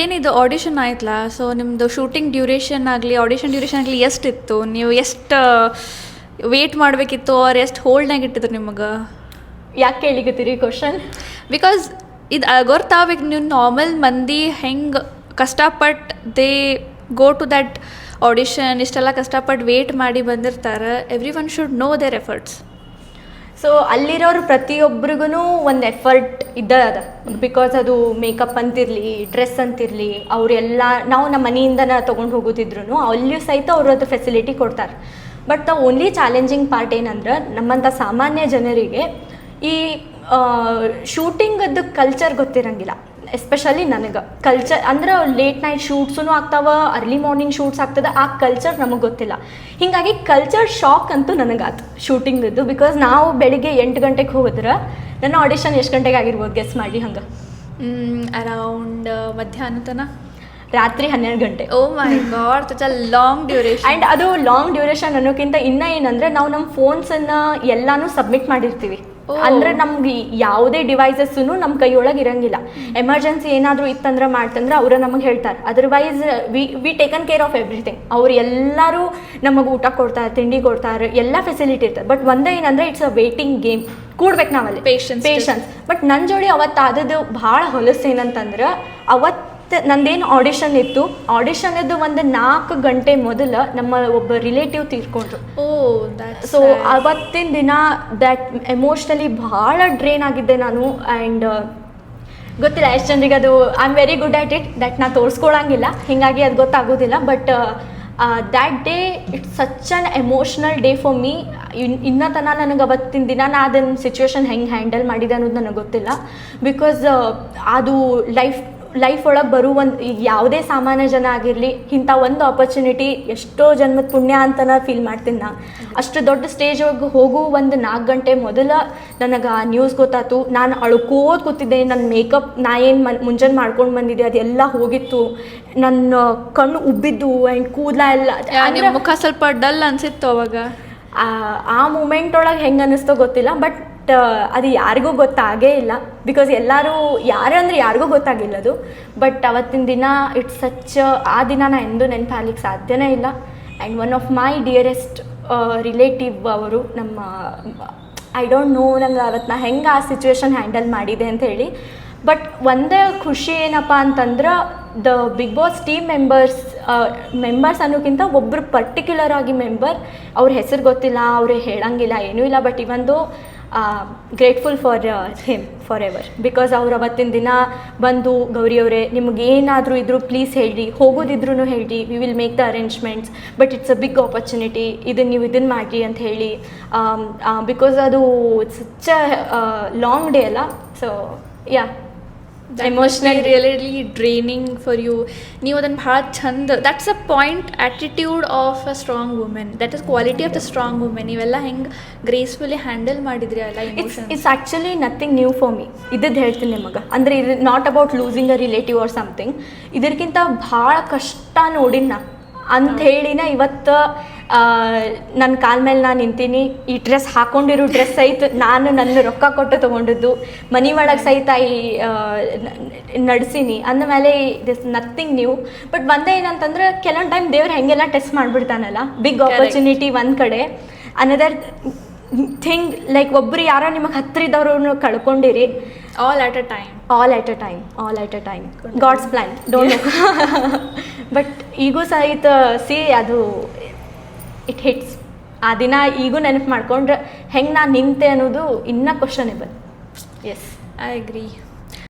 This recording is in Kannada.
ಏನಿದು ಆಡಿಷನ್ ಆಯ್ತಲ್ಲ, ಸೊ ನಿಮ್ಮದು ಶೂಟಿಂಗ್ ಡ್ಯೂರೇಷನ್ ಆಗಲಿ ಆಡಿಷನ್ ಡ್ಯೂರೇಷನ್ ಆಗಲಿ ಎಷ್ಟಿತ್ತು? ನೀವು ಎಷ್ಟು ವೇಟ್ ಮಾಡಬೇಕಿತ್ತು ಅವ್ರು ಎಷ್ಟು ಹೋಲ್ಡ್ನಾಗ ಇಟ್ಟಿದ್ರು ನಿಮಗೆ? ಯಾಕೆ ಕೇಳಿಗತ್ತೀರಿ ಕ್ವಶನ್? ಬಿಕಾಸ್ ಇದು ಗೊತ್ತಾಗಬೇಕು, ನೀವು ನಾರ್ಮಲ್ ಮಂದಿ ಹೆಂಗೆ ಕಷ್ಟಪಟ್ಟು they go to that audition, ಇಷ್ಟೆಲ್ಲ ಕಷ್ಟಪಟ್ಟು ವೇಟ್ ಮಾಡಿ ಬಂದಿರ್ತಾರೆ. Everyone should know their efforts. So ಅಲ್ಲಿರೋರು ಪ್ರತಿಯೊಬ್ಬರಿಗೂ ಒಂದು ಎಫರ್ಟ್ ಇದ್ದ ಅದ. ಬಿಕಾಸ್ ಅದು ಮೇಕಪ್ ಅಂತಿರಲಿ, ಡ್ರೆಸ್ ಅಂತಿರಲಿ, ಅವರೆಲ್ಲ ನಾವು ನಮ್ಮ ಮನೆಯಿಂದನೇ ತೊಗೊಂಡು ಹೋಗೋದಿದ್ರು ಅಲ್ಲಿಯೂ ಸಹಿತ ಅವರು ಅದು ಫೆಸಿಲಿಟಿ ಕೊಡ್ತಾರೆ. But the only challenging part ಏನಂದ್ರೆ, ನಮ್ಮಂಥ ಸಾಮಾನ್ಯ ಜನರಿಗೆ ಈ ಶೂಟಿಂಗದ್ದು ಕಲ್ಚರ್ ಗೊತ್ತಿರಂಗಿಲ್ಲ. ಎಸ್ಪೆಷಲಿ ನನಗೆ ಕಲ್ಚರ್ ಅಂದ್ರೆ ಲೇಟ್ ನೈಟ್ ಶೂಟ್ಸೂ ಆಗ್ತಾವೆ, ಅರ್ಲಿ ಮಾರ್ನಿಂಗ್ ಶೂಟ್ಸ್ ಆಗ್ತದೆ, ಆ ಕಲ್ಚರ್ ನಮಗೆ ಗೊತ್ತಿಲ್ಲ. ಹೀಗಾಗಿ ಕಲ್ಚರ್ ಶಾಕ್ ಅಂತೂ ನನಗಾತು ಶೂಟಿಂಗದ್ದು. ಬಿಕಾಸ್ ನಾವು ಬೆಳಿಗ್ಗೆ 8 ಗಂಟೆಗೆ ಹೋದ್ರೆ ನನ್ನ ಆಡಿಷನ್ ಎಷ್ಟು ಗಂಟೆಗೆ ಆಗಿರ್ಬೋದು ಗೆಸ್ ಮಾಡಿ? ಹಂಗೆ ಅರೌಂಡ್ ಮಧ್ಯಾಹ್ನ ತನಕ, ರಾತ್ರಿ 12 ಗಂಟೆ. Oh my god, such a long duration. And ಅದು ಲಾಂಗ್ ಡ್ಯೂರೇಷನ್ ಅನ್ನೋಕ್ಕಿಂತ ಇನ್ನೂ ಏನಂದರೆ, ನಾವು ನಮ್ಮ ಫೋನ್ಸನ್ನು ಎಲ್ಲನೂ ಸಬ್ಮಿಟ್ ಮಾಡಿರ್ತೀವಿ. ಅಂದ್ರೆ ನಮ್ಗೆ ಯಾವುದೇ ಡಿವೈಸಸ್ಸೂ ನಮ್ಮ ಕೈಯೊಳಗೆ ಇರಂಗಿಲ್ಲ. ಎಮರ್ಜೆನ್ಸಿ ಏನಾದರೂ ಇತ್ತಂದ್ರೆ ಮಾಡ್ತಂದ್ರೆ ಅವರು ನಮಗೆ ಹೇಳ್ತಾರೆ. Otherwise we taken care of everything. ಅವ್ರು ಎಲ್ಲರೂ ನಮಗೆ ಊಟ ಕೊಡ್ತಾರೆ, ತಿಂಡಿ ಕೊಡ್ತಾರೆ, ಎಲ್ಲ ಫೆಸಿಲಿಟಿ ಇರ್ತದೆ. ಬಟ್ ಒಂದೇ ಏನಂದರೆ, ಇಟ್ಸ್ ಅ ವೇಟಿಂಗ್ ಗೇಮ್. ಕೂಡ್ಬೇಕು ನಾವಲ್ಲಿ, ಪೇಷನ್ಸ್. ಬಟ್ ನನ್ನ ಜೋಡಿ ಅವತ್ತು ಆದದ್ದು ಭಾಳ ಹೊಲಸು ಏನಂತಂದ್ರೆ, ಅವತ್ತು ನಂದೇನು ಆಡಿಷನ್ ಇತ್ತು, ಆಡಿಷನ್ದು ಒಂದು 4 ಗಂಟೆ ಮೊದಲು ನಮ್ಮ ಒಬ್ಬ ರಿಲೇಟಿವ್ ತೀರ್ಕೊಂಡ್ರು. ಸೊ ಅವತ್ತಿನ ದಿನ ದ್ಯಾಟ್ ಎಮೋಷ್ನಲಿ ಭಾಳ ಡ್ರೈನ್ ಆಗಿದ್ದೆ ನಾನು. ಆ್ಯಂಡ್ ಗೊತ್ತಿಲ್ಲ ಎಷ್ಟು ಜನರಿಗೆ ಅದು I am very good at it, that ನಾ ತೋರಿಸ್ಕೊಳಂಗಿಲ್ಲ, ಹೀಗಾಗಿ ಅದು ಗೊತ್ತಾಗೋದಿಲ್ಲ. But that day it's such an emotional day for me. ಇನ್ನೂ ತನಕ ನನಗೆ ಅವತ್ತಿನ ದಿನ ನಾ ಅದನ್ನು ಸಿಚುವೇಶನ್ ಹೆಂಗೆ ಹ್ಯಾಂಡಲ್ ಮಾಡಿದೆ ಅನ್ನೋದು ನನಗೆ ಗೊತ್ತಿಲ್ಲ. ಬಿಕಾಸ್ ಅದು ಲೈಫ್ ಒಳಗೆ ಈಗ ಯಾವುದೇ ಸಾಮಾನ್ಯ ಜನ ಆಗಿರಲಿ, ಇಂಥ ಒಂದು ಆಪರ್ಚುನಿಟಿ ಎಷ್ಟೋ ಜನ್ಮದ ಪುಣ್ಯ ಅಂತನ ಫೀಲ್ ಮಾಡ್ತೀನಿ ನಾನು. ಅಷ್ಟು ದೊಡ್ಡ ಸ್ಟೇಜ್ ಒಳಗೆ ಹೋಗು ಒಂದು 4 ಗಂಟೆ ಮೊದಲು ನನಗೆ ಆ ನ್ಯೂಸ್ ಗೊತ್ತಾಯ್ತು. ನಾನು ಅಳ್ಕೋದು ಕೂತಿದ್ದೆ. ನನ್ನ ಮೇಕಪ್ ನಾ ಏನು ಮುಂಜಾನೆ ಮಾಡ್ಕೊಂಡು ಬಂದಿದ್ದೆ ಅದೆಲ್ಲ ಹೋಗಿತ್ತು. ನನ್ನ ಕಣ್ಣು ಉಬ್ಬಿದ್ದು ಆ್ಯಂಡ್ ಕೂದಲ ಎಲ್ಲ, ಮುಖ ಸ್ವಲ್ಪ ಡಲ್ ಅನಿಸಿತ್ತು ಅವಾಗ. ಆ ಮೂಮೆಂಟ್ ಒಳಗೆ ಹೆಂಗೆ ಅನ್ನಿಸ್ತೋ ಗೊತ್ತಿಲ್ಲ. ಬಟ್ ಅದು ಯಾರಿಗೂ ಗೊತ್ತಾಗೇ ಇಲ್ಲ. ಬಿಕಾಸ್ ಎಲ್ಲರೂ ಯಾರಿಗೂ ಗೊತ್ತಾಗಿಲ್ಲ ಅದು. ಬಟ್ ಅವತ್ತಿನ ದಿನ ಇಟ್ಸ್ ಸಚ್, ಆ ದಿನ ನಾ ಎಂದೂ ನೆನಪಾಗ್ಲಿಕ್ಕೆ ಸಾಧ್ಯನೇ ಇಲ್ಲ. And one of my dearest relative ಅವರು ನಮ್ಮ, ಐ ಡೋಂಟ್ ನೋ ನಂಗೆ ಅವತ್ತು ನಾ ಹೆಂಗೆ ಆ ಸಿಚುವೇಶನ್ ಹ್ಯಾಂಡಲ್ ಮಾಡಿದೆ ಅಂತ ಹೇಳಿ. ಬಟ್ ಒಂದೇ ಖುಷಿ ಏನಪ್ಪ ಅಂತಂದ್ರೆ, the Bigg Boss team members ಅನ್ನೋಕ್ಕಿಂತ ಒಬ್ಬರು ಪರ್ಟಿಕ್ಯುಲರ್ ಆಗಿ ಮೆಂಬರ್, ಅವ್ರ ಹೆಸರು ಗೊತ್ತಿಲ್ಲ, ಅವ್ರು ಹೇಳಂಗಿಲ್ಲ, ಏನೂ ಇಲ್ಲ. ಬಟ್ ಇವೊಂದು grateful for him forever. Because ಅವ್ರು ಅವತ್ತಿನ ದಿನ ಬಂದು, ಗೌರಿಯವರೇ ನಿಮಗೇನಾದರೂ ಇದ್ರೂ ಪ್ಲೀಸ್ ಹೇಳಿ, ಹೋಗೋದಿದ್ರೂ ಹೇಳಿ, we will make the arrangements, but it's a big opportunity, ನೀವು ಇದನ್ನು ಮಾಡಿ ಅಂತ ಹೇಳಿ. ಬಿಕಾಸ್ ಅದು it's such a long day ಅಲ್ಲ. So yeah, emotionally really draining for you. ನೀವು ಅದನ್ನು ಭಾಳ ಚಂದ, that's a point, attitude of a strong women, that is quality of the strong women. ನೀವೆಲ್ಲ ಹೆಂಗೆ ಗ್ರೇಸ್ಫುಲಿ ಹ್ಯಾಂಡಲ್ ಮಾಡಿದ್ರಿ ಅಲ್ಲ emotion. It's actually nothing new for me. ಇದ್ದದ್ದು ಹೇಳ್ತೀನಿ ನಿಮಗೆ. ಅಂದರೆ ಇದು not about losing a relative or something. ಇದಕ್ಕಿಂತ ಭಾಳ ಕಷ್ಟ ನೋಡಿನ ಅಂಥೇಳಿನ ಇವತ್ತು ನನ್ನ ಕಾಲ ಮೇಲೆ ನಾನು ನಿಂತೀನಿ. ಈ ಡ್ರೆಸ್ ಹಾಕ್ಕೊಂಡಿರೋ ಡ್ರೆಸ್ ಸಹಿತ ನಾನು ನನ್ನ ರೊಕ್ಕ ಕೊಟ್ಟು ತೊಗೊಂಡಿದ್ದು, ಮನೆ ಒಳಗೆ ಸಹಿತ ನಡೆಸೀನಿ ಅಂದಮೇಲೆ ದಿಸ್ ನಥಿಂಗ್ ನ್ಯೂ. ಬಟ್ ಒಂದೇ ಏನಂತಂದ್ರೆ, ಕೆಲವೊಂದು ಟೈಮ್ ದೇವ್ರು ಹೆಂಗೆಲ್ಲ ಟೆಸ್ಟ್ ಮಾಡಿಬಿಡ್ತಾನಲ್ಲ. ಬಿಗ್ ಆಪರ್ಚುನಿಟಿ ಒಂದು ಕಡೆ, ಅನದರ್ ಥಿಂಗ್ ಲೈಕ್ ಒಬ್ಬರು ಯಾರೋ ನಿಮಗೆ ಹತ್ತಿರ ಇದ್ದವ್ರು ಕಳ್ಕೊಂಡಿರಿ. All at a time God's plan, don't know. But ಈಗೂ ಸಹಿತ ಅದು ಇಟ್ ಹಿಟ್ಸ್. ಆ ದಿನ ಈಗೂ ನೆನಪು ಮಾಡ್ಕೊಂಡ್ರೆ ಹೆಂಗೆ ನಾನು ನಿಂತೆ ಅನ್ನೋದು ಇನ್ನೂ ಕ್ವಶನೇಬಲ್. S, I agree.